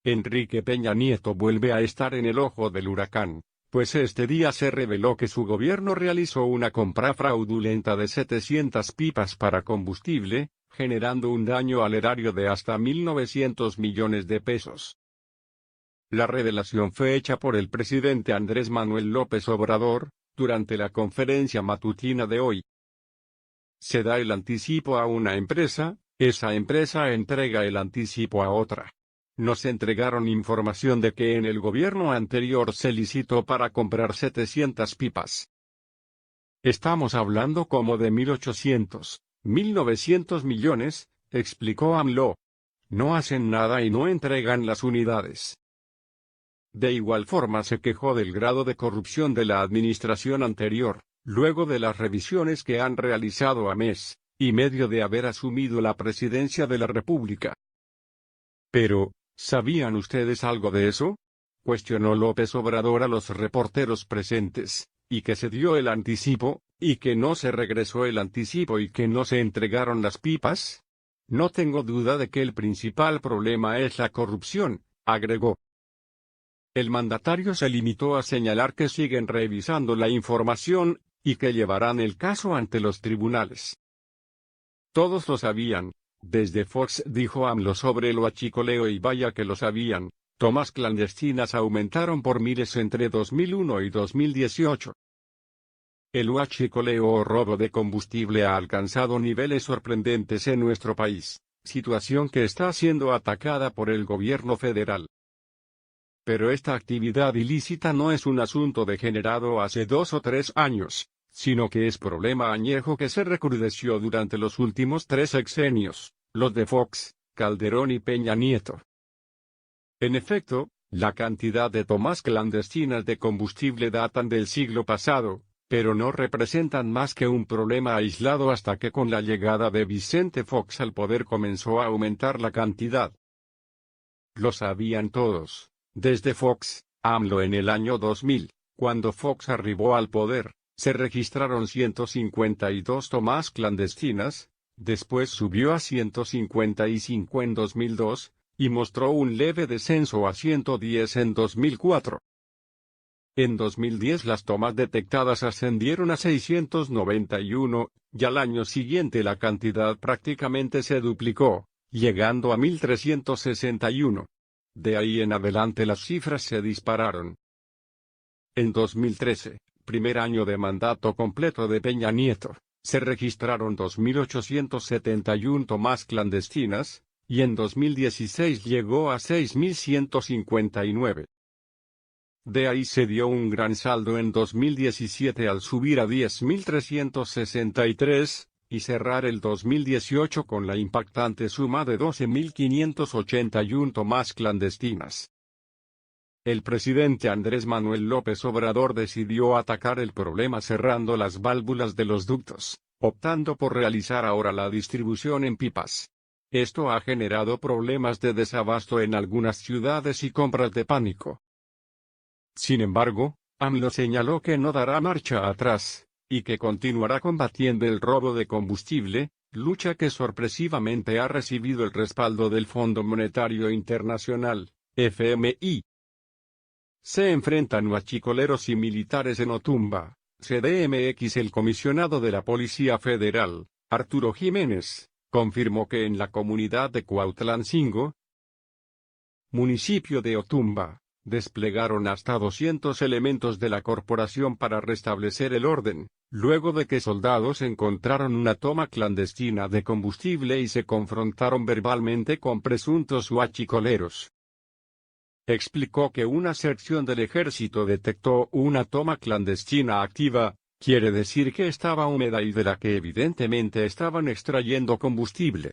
Enrique Peña Nieto vuelve a estar en el ojo del huracán, pues este día se reveló que su gobierno realizó una compra fraudulenta de 700 pipas para combustible, generando un daño al erario de hasta 1.900 millones de pesos. La revelación fue hecha por el presidente Andrés Manuel López Obrador, durante la conferencia matutina de hoy. Se da el anticipo a una empresa, esa empresa entrega el anticipo a otra. Nos entregaron información de que en el gobierno anterior se licitó para comprar 700 pipas. Estamos hablando como de 1.800, 1.900 millones, explicó AMLO. No hacen nada y no entregan las unidades. De igual forma se quejó del grado de corrupción de la administración anterior, luego de las revisiones que han realizado a mes y medio de haber asumido la presidencia de la República. Pero, ¿sabían ustedes algo de eso?, cuestionó López Obrador a los reporteros presentes, y que se dio el anticipo, y que no se regresó el anticipo y que no se entregaron las pipas. No tengo duda de que el principal problema es la corrupción, agregó. El mandatario se limitó a señalar que siguen revisando la información, y que llevarán el caso ante los tribunales. Todos lo sabían, desde Fox dijo AMLO sobre el huachicoleo y vaya que lo sabían, tomas clandestinas aumentaron por miles entre 2001 y 2018. El huachicoleo o robo de combustible ha alcanzado niveles sorprendentes en nuestro país, situación que está siendo atacada por el gobierno federal. Pero esta actividad ilícita no es un asunto degenerado hace 2 o 3 años, sino que es problema añejo que se recrudeció durante los últimos 3 sexenios, los de Fox, Calderón y Peña Nieto. En efecto, la cantidad de tomas clandestinas de combustible datan del siglo pasado, pero no representan más que un problema aislado hasta que con la llegada de Vicente Fox al poder comenzó a aumentar la cantidad. Lo sabían todos, desde Fox, AMLO en el año 2000, cuando Fox arribó al poder, se registraron 152 tomas clandestinas, después subió a 155 en 2002, y mostró un leve descenso a 110 en 2004. En 2010 las tomas detectadas ascendieron a 691, y al año siguiente la cantidad prácticamente se duplicó, llegando a 1.361. De ahí en adelante las cifras se dispararon. En 2013, primer año de mandato completo de Peña Nieto, se registraron 2.871 tomas clandestinas, y en 2016 llegó a 6.159. De ahí se dio un gran saldo en 2017 al subir a 10.363, y cerrar el 2018 con la impactante suma de 12.581 tomas clandestinas. El presidente Andrés Manuel López Obrador decidió atacar el problema cerrando las válvulas de los ductos, optando por realizar ahora la distribución en pipas. Esto ha generado problemas de desabasto en algunas ciudades y compras de pánico. Sin embargo, AMLO señaló que no dará marcha atrás, y que continuará combatiendo el robo de combustible, lucha que sorpresivamente ha recibido el respaldo del Fondo Monetario Internacional, FMI. Se enfrentan huachicoleros y militares en Otumba, CDMX. El comisionado de la Policía Federal, Arturo Jiménez, confirmó que en la comunidad de Cuautlancingo, municipio de Otumba, desplegaron hasta 200 elementos de la corporación para restablecer el orden, luego de que soldados encontraron una toma clandestina de combustible y se confrontaron verbalmente con presuntos huachicoleros. Explicó que una sección del ejército detectó una toma clandestina activa, quiere decir que estaba húmeda y de la que evidentemente estaban extrayendo combustible.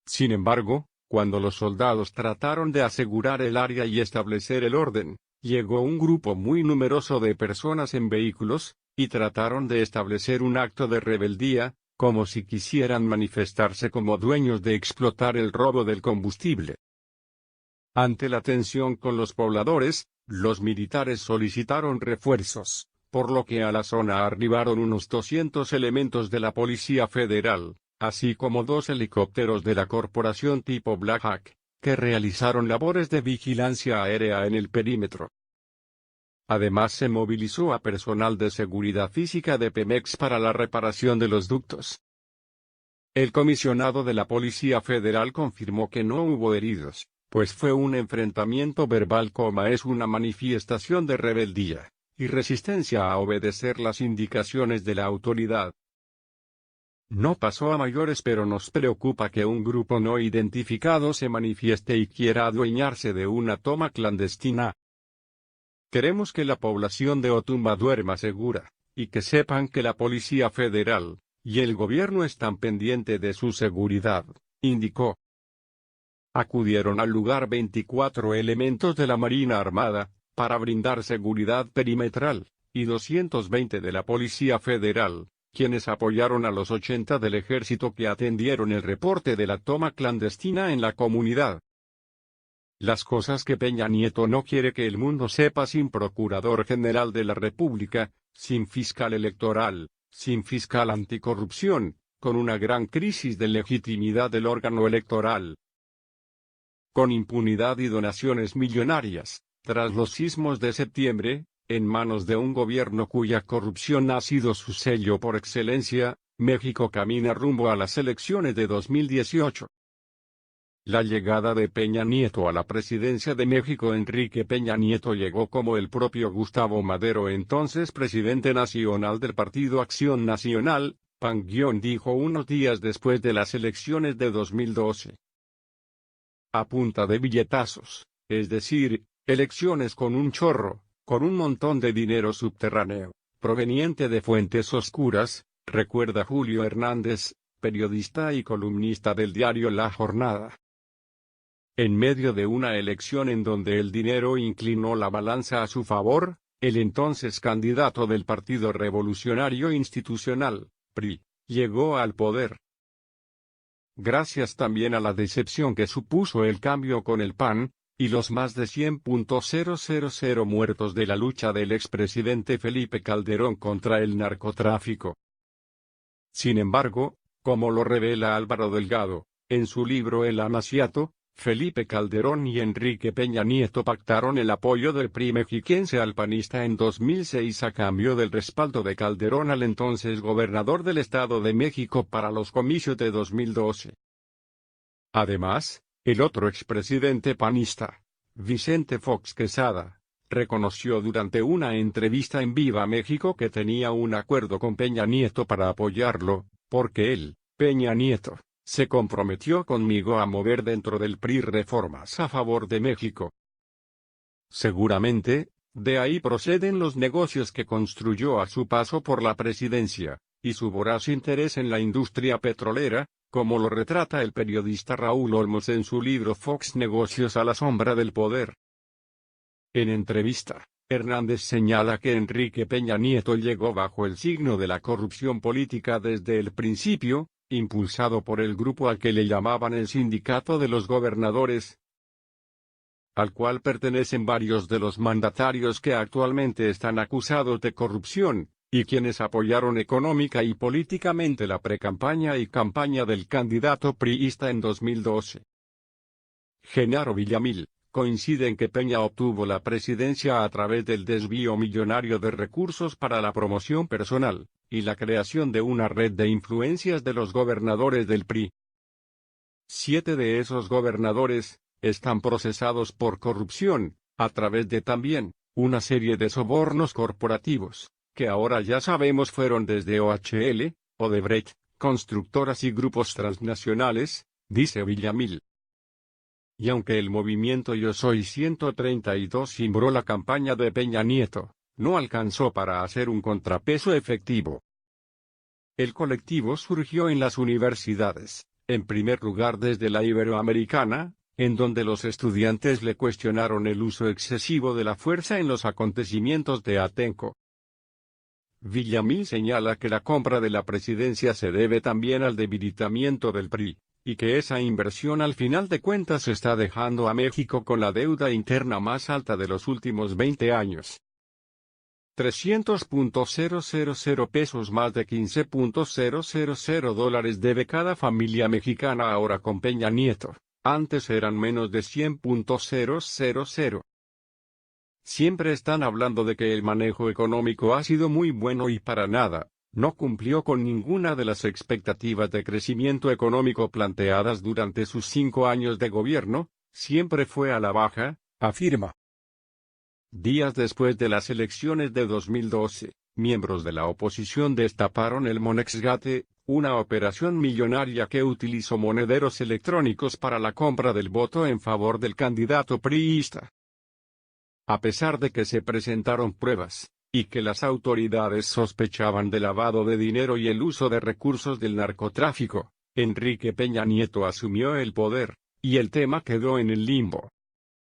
Sin embargo, cuando los soldados trataron de asegurar el área y establecer el orden, llegó un grupo muy numeroso de personas en vehículos, y trataron de establecer un acto de rebeldía, como si quisieran manifestarse como dueños de explotar el robo del combustible. Ante la tensión con los pobladores, los militares solicitaron refuerzos, por lo que a la zona arribaron unos 200 elementos de la Policía Federal, así como 2 helicópteros de la corporación tipo Black Hawk, que realizaron labores de vigilancia aérea en el perímetro. Además se movilizó a personal de seguridad física de Pemex para la reparación de los ductos. El comisionado de la Policía Federal confirmó que no hubo heridos, pues fue un enfrentamiento verbal, es una manifestación de rebeldía y resistencia a obedecer las indicaciones de la autoridad. No pasó a mayores, pero nos preocupa que un grupo no identificado se manifieste y quiera adueñarse de una toma clandestina. Queremos que la población de Otumba duerma segura, y que sepan que la Policía Federal y el gobierno están pendientes de su seguridad, indicó. Acudieron al lugar 24 elementos de la Marina Armada, para brindar seguridad perimetral, y 220 de la Policía Federal, quienes apoyaron a los 80 del Ejército que atendieron el reporte de la toma clandestina en la comunidad. Las cosas que Peña Nieto no quiere que el mundo sepa: sin Procurador General de la República, sin fiscal electoral, sin fiscal anticorrupción, con una gran crisis de legitimidad del órgano electoral, con impunidad y donaciones millonarias, tras los sismos de septiembre, en manos de un gobierno cuya corrupción ha sido su sello por excelencia. México camina rumbo a las elecciones de 2018. La llegada de Peña Nieto a la presidencia de México. Enrique Peña Nieto llegó como el propio Gustavo Madero, entonces presidente nacional del Partido Acción Nacional, PAN, dijo unos días después de las elecciones de 2012. A punta de billetazos, es decir, elecciones con un chorro, con un montón de dinero subterráneo, proveniente de fuentes oscuras, recuerda Julio Hernández, periodista y columnista del diario La Jornada. En medio de una elección en donde el dinero inclinó la balanza a su favor, el entonces candidato del Partido Revolucionario Institucional, PRI, llegó al poder. Gracias también a la decepción que supuso el cambio con el PAN, y los más de 100.000 muertos de la lucha del expresidente Felipe Calderón contra el narcotráfico. Sin embargo, como lo revela Álvaro Delgado, en su libro El Amaciato, Felipe Calderón y Enrique Peña Nieto pactaron el apoyo del PRI mexiquense al panista en 2006 a cambio del respaldo de Calderón al entonces gobernador del Estado de México para los comicios de 2012. Además, el otro expresidente panista, Vicente Fox Quesada, reconoció durante una entrevista en Viva México que tenía un acuerdo con Peña Nieto para apoyarlo, porque él, Peña Nieto, se comprometió conmigo a mover dentro del PRI reformas a favor de México. Seguramente, de ahí proceden los negocios que construyó a su paso por la presidencia, y su voraz interés en la industria petrolera, como lo retrata el periodista Raúl Olmos en su libro Fox Negocios a la sombra del poder. En entrevista, Hernández señala que Enrique Peña Nieto llegó bajo el signo de la corrupción política desde el principio, impulsado por el grupo al que le llamaban el Sindicato de los Gobernadores, al cual pertenecen varios de los mandatarios que actualmente están acusados de corrupción, y quienes apoyaron económica y políticamente la precampaña y campaña del candidato priista en 2012. Genaro Villamil coincide en que Peña obtuvo la presidencia a través del desvío millonario de recursos para la promoción personal, y la creación de una red de influencias de los gobernadores del PRI. 7 de esos gobernadores están procesados por corrupción, a través de también una serie de sobornos corporativos, que ahora ya sabemos fueron desde OHL, Odebrecht, constructoras y grupos transnacionales, dice Villamil. Y aunque el movimiento Yo Soy 132 cimbró la campaña de Peña Nieto, no alcanzó para hacer un contrapeso efectivo. El colectivo surgió en las universidades, en primer lugar desde la Iberoamericana, en donde los estudiantes le cuestionaron el uso excesivo de la fuerza en los acontecimientos de Atenco. Villamil señala que la compra de la presidencia se debe también al debilitamiento del PRI, y que esa inversión al final de cuentas está dejando a México con la deuda interna más alta de los últimos 20 años. 300.000 pesos, más de 15.000 dólares debe cada familia mexicana ahora con Peña Nieto, Antes eran menos de 100.000. Siempre están hablando de que el manejo económico ha sido muy bueno y para nada, no cumplió con ninguna de las expectativas de crecimiento económico planteadas durante sus 5 años de gobierno, siempre fue a la baja, afirma. Días después de las elecciones de 2012, miembros de la oposición destaparon el Monexgate, una operación millonaria que utilizó monederos electrónicos para la compra del voto en favor del candidato priista. A pesar de que se presentaron pruebas, y que las autoridades sospechaban de lavado de dinero y el uso de recursos del narcotráfico, Enrique Peña Nieto asumió el poder, y el tema quedó en el limbo.